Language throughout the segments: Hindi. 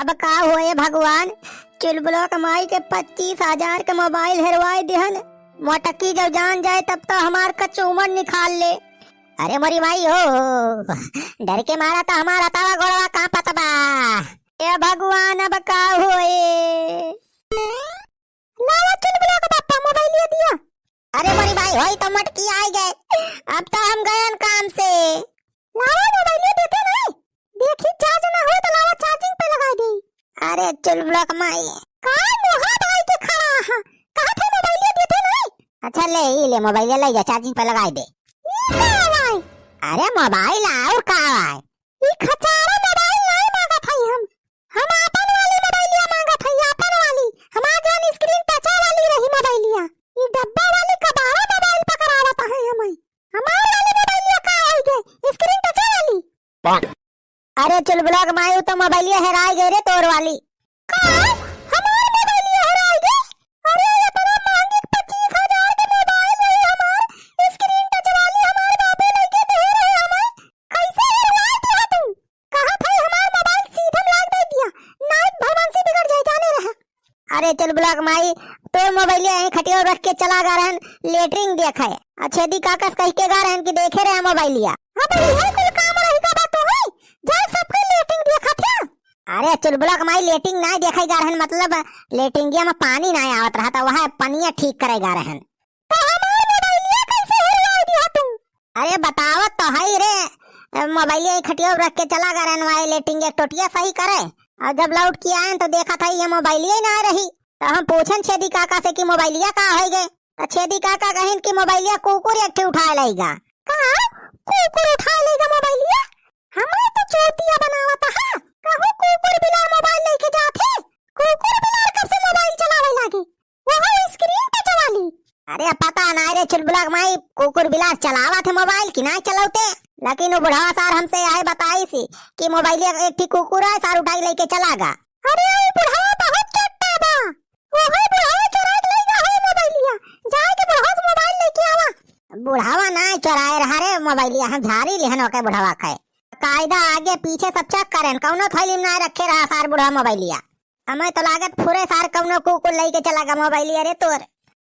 अब का होए भगवान, चुलबुला कमाई के 25,000 के मोबाइल हेरवाए दिहन। मोटकी जब जान जाए तब तो हमार का चूमर निकाल ले। अरे मोरी भाई हो, डर के मारा तो हमारा तवा गोड़वा कहाँ पतबा। ए भगवान अब का होए। लावा चुलबुला का पापा मोबाइल ले दिया। अरे मोरी भाई होई तो मटकी आ गए, अब तो हम गए काम से। लावा मोबाइल ले देते नहीं, देखी चार्ज ना हो तो लावा चार्जिंग पे लगा दी। अरे चुलबुला कमाई का मोहा भाई के खड़ा है, कहां थे मोबाइल ले देते नहीं। अच्छा ले ही ले मोबाइल ले जा, चार्जिंग पे लगा दे। अरे मोबाइल और का है, ई खचारा मोबाइल नहीं मांगा था हम अपन वाली मोबाइलिया मांगा था, अपन वाली हमार जान स्क्रीन टच वाली रही मोबाइलिया। ई डब्बा वाली कबाड़ा मोबाइल पकड़ावत है हमें, हमार वाली मोबाइलिया का हो गए स्क्रीन टच वाली। अरे चुलबुला कमाई तो मोबाइलिया हेराई गई रे तोर वाली। का हमार मोबाइलिया हेराई गई? अरे ये बड़ा महंगी 25,000 के मोबाइल है हमार, स्क्रीन टच वाली हमार बाबू लेके दे रहे हमें। कैसे हेरवा दिया तू? कहां था हमार मोबाइल, सीधम लाग दे दिया, नाइट भवन से बिगड़ जाए जाने रहा। अरे चुलबुला कमाई तो मोबाइलिया यहीं खटिया रख के चला गा रहन, लेटरिंग देखा है। अच्छे दी काकस कह के गा रहन कि देखे रहे मोबाइलिया। अब यही कुल काम रही का बात तो है, जाए सबके लेटरिंग देखा था। अरे चुलबुला कमाई लेटरिंग नहीं देखा गा रहन, मतलब लेटरिंगिया में पानी नहीं आवत रहा था, वह पनिया ठीक करेगा रहन। तो हमार मोबाइलिया कैसे हेरवा दिया तू? अरे बतावत तो है रे, मोबाइलिया खटिया रख के चला गा रहन, वह लेटरिंग एक टोटिया सही करे। और जब लौट के आए तो देखा था ये मोबाइलिया ही ना रही। तो हम पूछन छेदी काका से कि मोबाइलिया का है गए। तो छेदी काका कहन कि मोबाइलिया कुकुर एक ठे उठा लेगा। का कुकुर उठा लेगा मोबाइलिया? हमें तो चोटिया बनावत है, कहूं कुकुर बिलार मोबाइल लेके जाथे। कुकुर बिलार कब से मोबाइल चलावे लागे, वो स्क्रीन टच वाली। अरे पता नहीं रे चुलबुला कमाई, कुकुर बिलार चलावा थे मोबाइल कि नहीं चलाते, लेकिन वो बुढ़ावा सार हमसे आए बताई सी कि मोबाइल एक ठीक कुकुर है, सार उठाई लेके चलागा। अरे बुढ़ावा बहुत चट्टा बा, वो बुढ़ावा चुरा के लेगा है मोबाइलिया, जाए के बुढ़ावा से मोबाइल लेके आवा। बुढ़ावा नहीं चुराए रहा रे मोबाइलिया, हम झारी लेहन ओके बुढ़ावा खाए। कायदा आगे पीछे सब चेक करें, कौनो थैली में ना रखे रहा सार बुढ़ा मोबाइलिया। हमें तो लागत पूरे सार कौनो कुकुर लेके चलागा मोबाइलिया रे तोर।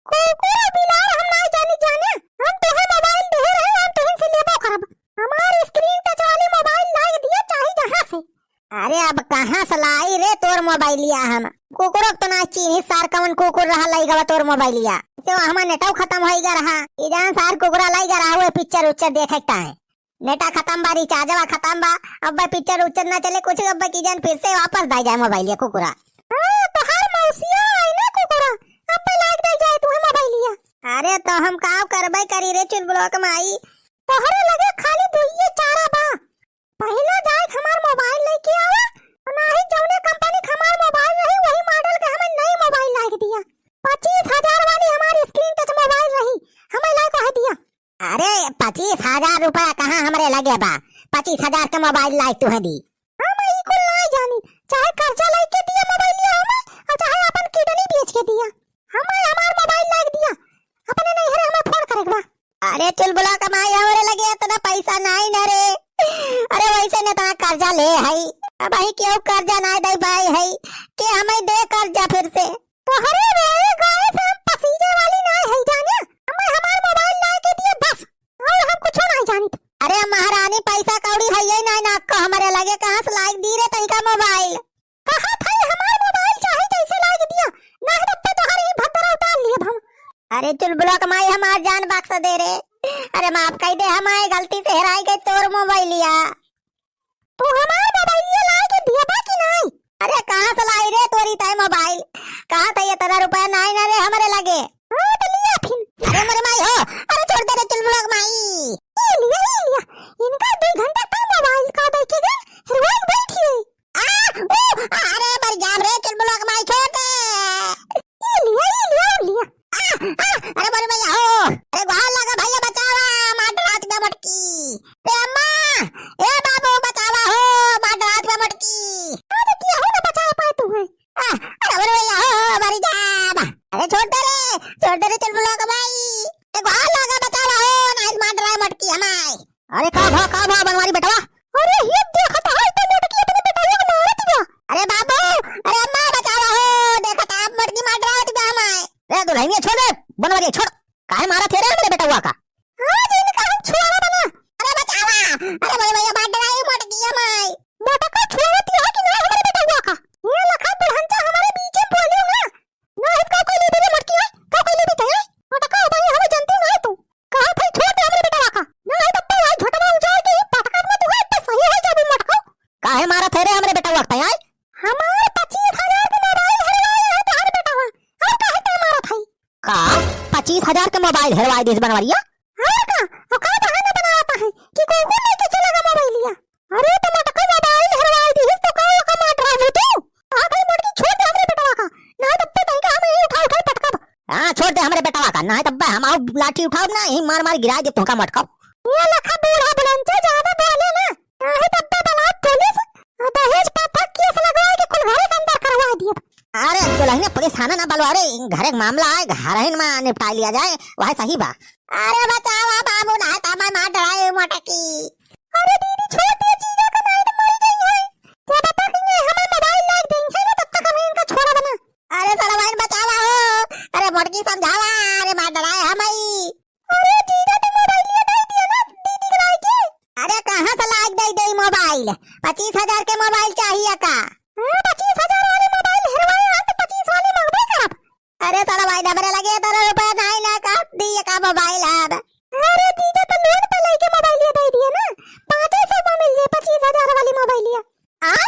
कुकुर बिलार हम नहीं जाने, हम तो है मोबाइल दे रहे, हम तो इनसे लेबो करब। हमारी स्क्रीन टच वाली मोबाइल लाग दिया चाहे जहां से। अरे अब कहां से लाई रे तोर मोबाइलिया, हम कुकुर तो ना चीनी सार कवन कुकुर रहा लाइगा तोर मोबाइलिया। से हमार नेटव खत्म होइगा रहा, ई जान सार कुकुरा लाइगा रहा, वो पिक्चर उच्चर देखता है। नेटा खत्म बा, रिचार्जवा खत्म बा, अब बा पिक्चर उच्चर ना चले कुछ, अब की जान फिर से वापस दे जाए मोबाइलिया कुकुरा। हां तो हर मौसिया आई ना कुकुरा, अब लाग दे जाए तू मोबाइलिया। अरे तो हम का करबे करी रे चुलबुला कमाई, तोहरे लगे खाली दुइये चारा बा। पहले जाए हमार मोबाइल लेके आवा, ना ही जौने कंपनी हमार मोबाइल रही वही मॉडल के हमें नई मोबाइल लाग दिया। 25,000 वाली हमारी स्क्रीन टच मोबाइल रही, हमें लाग कह दिया। अरे 25,000 रुपया कहाँ हमरे लगे बा, 25,000 का मोबाइल लाइक तू है दी। हम ई कुल नहीं जानी, चाहे कर्जा लेके दिया मोबाइलिया हमें, और चाहे अपन किडनी बेच के दिया, हमें हमार मोबाइल लाइक दिया, अपने नहीं है हमें फोन करेगा। अरे चुलबुला कमाई हमरे लगे इतना पैसा नहीं न रे। अरे वैसे न तना कर्जा ले है, अब ही क्यों कर्जा ना दे भाई है कि हमें दे कर्जा फिर से। तो हरे रे गाय से हम पसीजे वाली नहीं है जाने, हमें हमार मोबाइल लाके दिए बस, और हम कुछ नहीं जानित। अरे महारानी पैसा कौड़ी है ये नहीं ना को हमारे लगे, कहां से लाइक दी रे तई का मोबाइल? कहां था हमार मोबाइल, चाहे कैसे लाइक दिया, नहीं रखते तो हरी भद्रा उतार लिए हम। अरे चुलबुला कमाई हमार जान बख्श दे रे, अरे माफ कर दे, हमारी गलती से हेराई गई तोर मोबाइलिया। तो हमार मोबाइलिया लाके दिया बा कि नहीं? अरे कहां से लाई रे तोरी ताई मोबाइल, कहां था ये तेरा रुपया नहीं ना रे हमारे लगे। हां तो लिया फिर। अरे मेरे माई हो, अरे छोड़ दे रे चुलबुला कमाई। ये लिया इनका 2 घंटा तक मोबाइल का देखेगा, रोज बैठी है। अरे मर जाम रे चुलबुला कमाई, छोड़ दे। ये लिया अरे मेरे माई हो, अरे वहां लगा भैया बचावा, माडरात में मटकी। ए अम्मा, ए बाबू बचावा हो, माडरात में मटकी। दुल्हनिया छोड़ दे, बनवारी छोड़। काहे मारा थे रे मेरे बेटा हुआ का? हां जी ने कहा छुआवा बना। अरे बचावा, अरे मेरे भैया बात डराई मोट दिया माई। मोटा का छुआवती है कि ना हमारे बेटा हुआ का? ये लखा दुल्हन से हमारे बीच में बोलियो ना। ना इसका कोई ले भी मटकी है, का कोई ले भी है। मोटा का भाई हमें जानते ना तू। कहा भाई छोड़ दे हमारे बेटा हुआ का। ना है तब भाई छोटा बाबू जाए के पटका में तू है तो सही है जब मोटका। काहे मारा थे रे हमारे बेटा हुआ का यार? हमारे 25,000 का मोबाइल हरवाया है तुम्हारे बेटा हुआ। और काहे ते मारा था? का 25,000 का मोबाइल हरवाई दिस बनवारिया? हां का और का बहाना बनाता है कि कोई को लेके चलेगा मोबाइल लिया। अरे तो मटका मोबाइल हरवाई दी तो का मार रहा है तू। आ गई मोटकी छोड़ दे हमारे बेटा का। ना तब पे कहीं का हमें उठा उठा पटका। हां छोड़ दे हमारे बेटा का। ना तब हम आओ लाठी उठाओ ना ही मार मार गिरा दे तुमका मटका। ये लखा बूढ़ा बुलंद ज्यादा बोले ना। काहे तब पे बला पुलिस दहेज पापा केस लगवा के कुल घरे के अंदर करवा दिया। अरे दुल्हन पुलिस थाना ना बलवा रे, घर एक मामला है, घर ही में निपटा लिया जाए वह सही बा। अरे बचावा बाबू ना तमा मार डराए मोटकी। अरे दीदी छोड़ दे जीजा का नहीं तो मर जाएंगे। क्या बता कि हमें मोबाइल लाइक देंगे ना तब तक हमें इनका छोड़ा बना। अरे साला भाई बचावा हो। अरे मोटकी समझावा, अरे मार डराए हमें। अरे जीजा तो मोबाइल लिए दे दिया ना दीदी के लाइक के। अरे कहां से लाइक दे मोबाइल? 25,000 के मोबाइल चाहिए का? 25,000 वाले मोबाइल हरवाया तो 25 वाले मांगबे करब। अरे साला भाई डबरे लगे तो रुपया नहीं ना का दिए का मोबाइल अब। अरे दीदी तो लोन पे लेके मोबाइल ये दे दिए ना, 500 में मिल जाए 25,000 वाली मोबाइल लिया। हां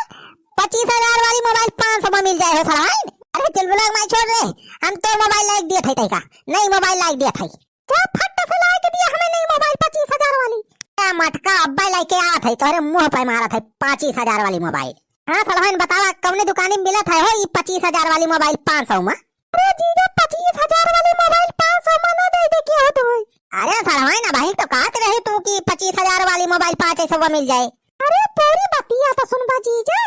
25,000 वाली मोबाइल 500 में मिल जाए हो साला भाई। अरे चल ब्लॉग में छोड़ रे, हम तो मोबाइल लाइक दिए थे का, नहीं मोबाइल लाइक दिया था। क्या फट से लाइक दिया हमें नहीं मोबाइल 25,000 वाली। क्या मटका अब्बा लेके आया था तोरे मुंह पे मारा था 25,000 वाली मोबाइल। हाँ सलमान बतावा कौने दुकान में मिला था हो ये 25,000 वाली मोबाइल 500 में? अरे जीजा 25,000 वाली मोबाइल 500 में ना दे के हो तो। अरे सलमान भाई तो कहते रहे तू कि 25,000 वाली मोबाइल 500 में मिल जाए। अरे पूरी बतिया तो सुनबा जीजा।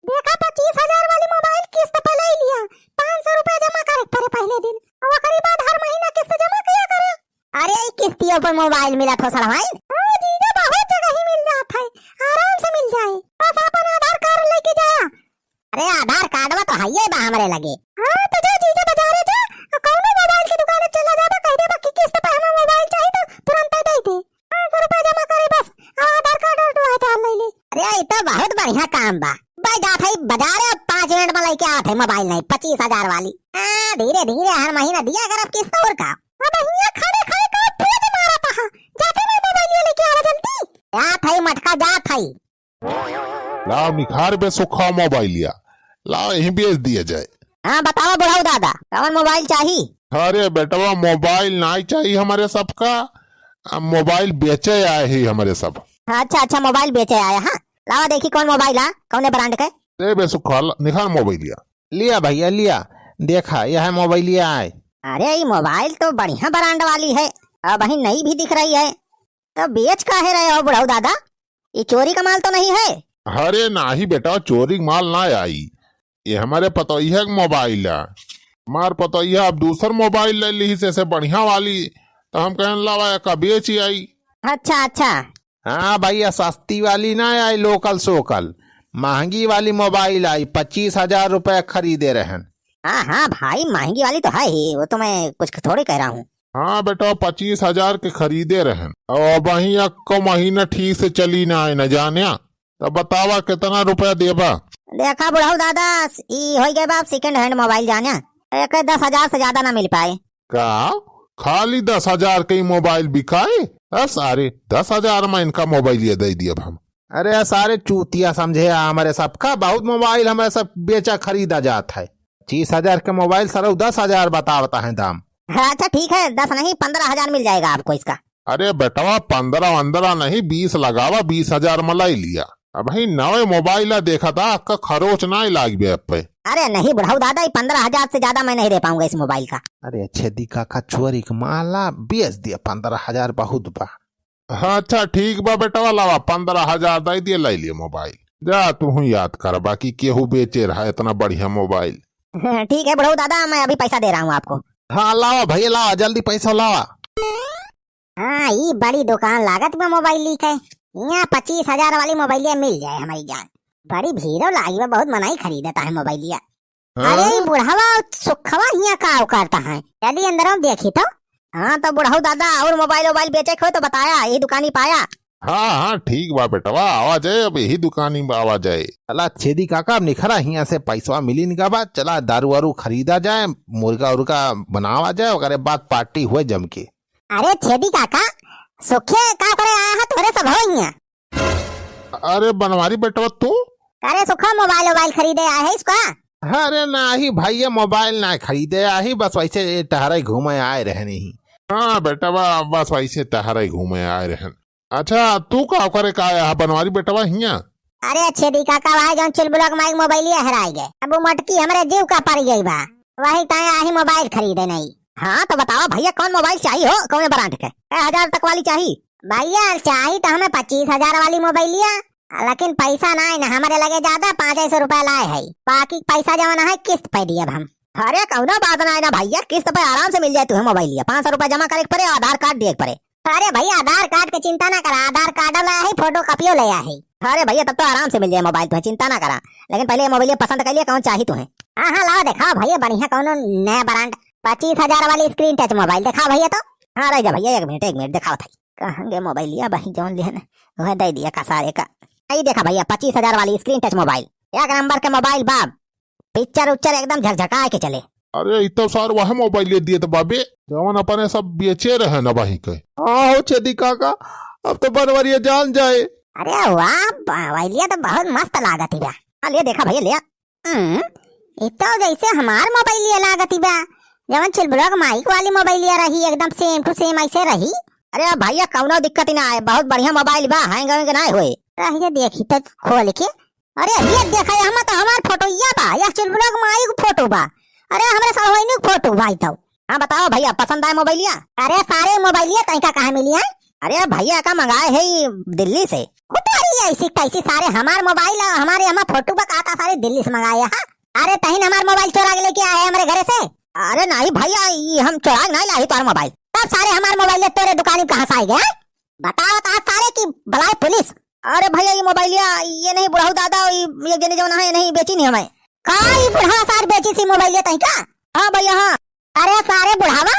देखा 25,000 वाली मोबाइल किस्त पे ले लिया, 500 रुपया जमा करे पड़े पहले दिन और ओकरी बाद हर महीना किस्त जमा किया करे। अरे किस्तियों पर मोबाइल मिला था सलमान? हां जीजा बहुत जगह ही मिल जाता है, आराम से मिल जाए, बस अपन आधार कार्ड लेके जा। अरे आधार कार्ड तो है ही बा हमरे लगे। हां तो जा जीजा बाजार जा, कौन मोबाइल की दुकान चला जा तो कह दे बाकी किस्त पे हमें मोबाइल चाहिए तो तुरंत दे दे, 500 रुपया जमा करे बस और आधार कार्ड और तो ले ले। अरे ये तो बहुत बढ़िया काम बा। भाई जा भाई बाजार 5 मिनट में लेके आते मोबाइल नहीं 25,000 वाली। हां धीरे धीरे हर महीना दिया कर अब किस्त और का। अब यहाँ खड़े खड़े का पूछ मारा था, जाते नहीं मोबाइल लेके आवा जल्दी। जा थाई मटका जा थाई। लाओ निखार पे सुखा मोबाइल लिया, लाओ यहीं बेच दिया जाए। हाँ बताओ बुढ़ाऊ दादा कौन मोबाइल चाहिए? अरे बेटवा मोबाइल नहीं चाहिए हमारे सबका, मोबाइल बेचे आए ही हमारे सब। अच्छा अच्छा मोबाइल बेचे आया। हाँ लावा देखी कौन मोबाइल है, कौन ब्रांड का? दे बे सुखा निखार मोबाइल लिया। लिया भैया लिया, देखा यह मोबाइल लिया है। अरे ये मोबाइल तो बढ़िया ब्रांड वाली है, अब वही नई भी दिख रही है, तो बेच काहे रहे हो बुढ़ाऊ दादा? ये चोरी का माल तो नहीं है? अरे नाही बेटा चोरी माल ना आई, ये हमारे पतोहिया का मोबाइल है। हमार पतोहिया अब दूसर मोबाइल ले ली से बढ़िया वाली, तो हम कहने लावा का बेच ही आई। अच्छा अच्छा। हाँ भैया सस्ती वाली ना आई, लोकल सोकल महंगी वाली मोबाइल आई, 25,000 रुपए खरीदे रहन। हाँ हाँ भाई महंगी वाली तो है ही, वो तो मैं कुछ थोड़ी कह रहा हूँ। हाँ बेटा 25,000 के खरीदे रहन और वही को महीना ठीक से चली ना आए न जाने, तो बतावा कितना रुपया देबा? देखा बुढ़ाऊ दादा ई हो गए बाप सेकंड हैंड मोबाइल जाने, एक 10,000 से ज्यादा ना मिल पाए। का खाली 10,000 के मोबाइल बिकाए? सारे 10,000 में इनका मोबाइल ये दे दिया हम। अरे सारे चूतिया समझे हमारे सबका, बहुत मोबाइल हमारे सब बेचा खरीदा जाता है। 25,000 के मोबाइल सर 10,000 बताता है दाम। अच्छा ठीक है 10 नहीं 15,000 मिल जाएगा आपको इसका। अरे बेटवा 15 नहीं 20 लगावा, 20,000 में लाई लिया। अब ही नवे मोबाइल देखा था आपका खरोच ना लाग पे। अरे नहीं बुढ़ाऊ दादा 15,000 से ज्यादा मैं नहीं दे पाऊंगा इस मोबाइल का। अरे अच्छे दिखा का चोरी का माला बेच दिया, 15,000 बहुत बा। हाँ अच्छा ठीक बा बेटवा लावा 15,000 दे दिए, लाई लिया मोबाइल। जा तू याद कर बाकी केहू बेचे रहा इतना बढ़िया मोबाइल। ठीक है बुढ़ाऊ दादा मैं अभी पैसा दे रहा हूँ आपको। हाँ लावा भैया लावा जल्दी पैसा लावा। हाँ ये बड़ी दुकान लागत में मोबाइल लीक है, यहाँ 25,000 वाली मोबाइलिया मिल जाए हमारी जान। बड़ी भीड़ लागी में बहुत मनाई खरीदता है मोबाइलिया। अरे ये बुढ़ावा सुखवा हिया का करता है, यदि अंदर हम देखी तो। हाँ तो बुढ़ाऊ दादा और मोबाइल बेचे खो तो बताया यही दुकानी पाया। हाँ हाँ ठीक बा बेटवा, आवाज है अब यही दुकानी में आवाज है। चला छेदी काका अब निखरा हिया से पैसा मिली निका बाद चला दारू वारू खरीदा जाए, मुर्गा उर्गा बनावा जाए, ओकरे बाद पार्टी हुए जम के। अरे छेदी काका सुखे का करे आया है तोरे सब हो हिया। अरे बनवारी बेटवा तू? अरे सुखा मोबाइल खरीदे आया है इसका। अरे नाही भाई ये मोबाइल ना खरीदे आही, बस वैसे टहरे घूमे आए रहे नहीं। हाँ बेटवा बस वैसे तहरे घूमे आए रहन। अच्छा तू का करे का आया बनवारी बेटवा हिया? अरे छेदी काका भाई जौन चुलबुलक माइक मोबाइल हराई गए, अब वो मटकी हमरे जीव का पड़ गई बा, वही ताया आही मोबाइल खरीदे नहीं। हाँ तो बताओ भैया कौन मोबाइल चाहिए हो, कौन ब्रांड के? 1000 तक वाली चाहिए? भैया चाहिए तो हमें 25,000 वाली मोबाइल लिया, लेकिन पैसा ना है ना हमारे लगे ज्यादा 500 रुपए लाए है, बाकी पैसा जमा है किस्त पे दिए हम। अरे कौना बात ना है ना भैया, किस्त पे आराम से मिल जाए तुम्हें मोबाइल लिया, 500 रुपए जमा करे पड़े, आधार कार्ड दिए पड़े। अरे भैया आधार कार्ड की चिंता ना करा, आधार कार्ड लाया है, फोटो कॉपियो ले आया है। अरे भैया तब तो आराम से मिल जाए मोबाइल, तुम्हें चिंता ना करा, लेकिन पहले मोबाइल पसंद कर लिया कौन चाहिए तुम्हें। हाँ हाँ लाओ दिखाओ भैया बढ़िया कौन नया ब्रांड 25,000 वाली स्क्रीन टच मोबाइल दिखाओ भैया तो। हाँ रह जा भैया एक मिनट दिखाओ था कहेंगे मोबाइल लिया भाई जौन लिया वह दे दिया का सारे का। यही देखा भैया 25,000 वाली स्क्रीन टच मोबाइल, एक नंबर के मोबाइल बाप, पिक्चर उच्चर एकदम झकझका के चले। अरे इतना सार वह मोबाइल दिए तो बाबे जवन अपने सब बेचे रहे न भाई के। ओहो छेदी काका अब तो बनवरिया जान जाए। अरे वाह मोबाइलिया तो बहुत मस्त लागत ही बा, ले देखा भैया लिया। इतना जैसे हमार मोबाइलिया लागत ही बा, जवन चुलबुलक माइक वाली मोबाइलिया रही एकदम सेम टू सेम ऐसे रही। अरे भैया कौनो दिक्कत ही ना है, बहुत बढ़िया मोबाइल बा, हैंग वैंग ना होए। रहिए देखी तो खोल के। अरे ये देखा हम तो हमार फोटो या बा, या चुलबुलक माइक फोटो बा, अरे हमारे सहोइनु फोटो भाई तो। हाँ बताओ भैया पसंद आए मोबाइलिया? अरे सारे मोबाइलिया तैका कहाँ मिली है? अरे भैया का मंगाए है दिल्ली से, ऐसी कैसी सारे हमार मोबाइल हमारे हमार फोटो बकाता सारे दिल्ली से मंगाए है। अरे तहीन हमार मोबाइल चोरा के लेके आए हमारे घरे से? अरे नहीं भैया ये हम चोरा नहीं लाई तुम्हारा मोबाइल, तब सारे हमार मोबाइल तेरे दुकान कहाँ से आए गए? बताओ तो सारे की बुलाए पुलिस। अरे भैया ये मोबाइलिया ये नहीं बुढ़ाऊ दादा ये जने जो है नहीं बेची नहीं हमें। काई बुढ़ा सार बेची सी मोबाइल तई का? हाँ भैया हाँ। अरे सारे बुढ़ावा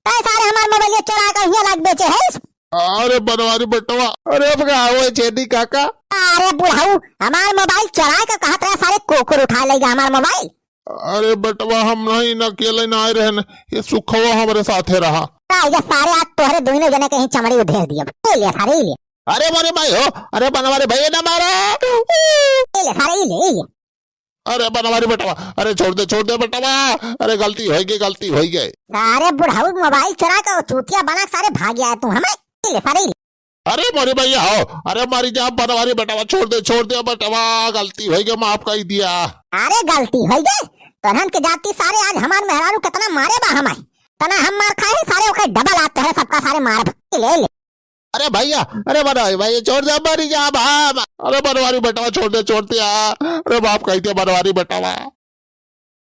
तय सारे हमार मोबाइल चोरा कर हिया लाग बेचे है। अरे बनवारी बेटवा अरे भगाओ छेदी काका। अरे बुढ़ाऊ हमार मोबाइल चोरा कर कहा तेरा सारे कोकुर उठा लेगा हमार मोबाइल। अरे बेटवा हम नहीं न अकेले न आए रहे, ये सुखवा हमारे साथे रहा। ये सारे आज तोहरे दोनों जने कहीं चमड़ी उधेर दिया, ले सारे ले। अरे मोरे भाई हो, अरे बनवारी भैया ना मारे, ले सारे ले। अरे बनवारी बेटवा अरे छोड़ दे बेटवा, अरे गलती हो गई। सारे बुढ़ाऊ मोबाइल चुरा कर चूतिया बना सारे भाग गया तू हमें, ले सारे ले। अरे मोरे भैया हो, अरे मारी जा बनवारी बेटवा छोड़ दे बेटवा, गलती हो गई माफ कर दिया। अरे गलती हो गई तोहन के जाती सारे आज हमार मेहरारू कितना मारे बा हमें, तना हम मार खाए सारे ओके डबल आते हैं सबका सारे मार ले। अरे भैया अरे बनवारी भैया छोड़ दे मरी जा। अरे बनवारी बेटवा छोड़ दे अरे बाप कहते बनवारी बेटवा।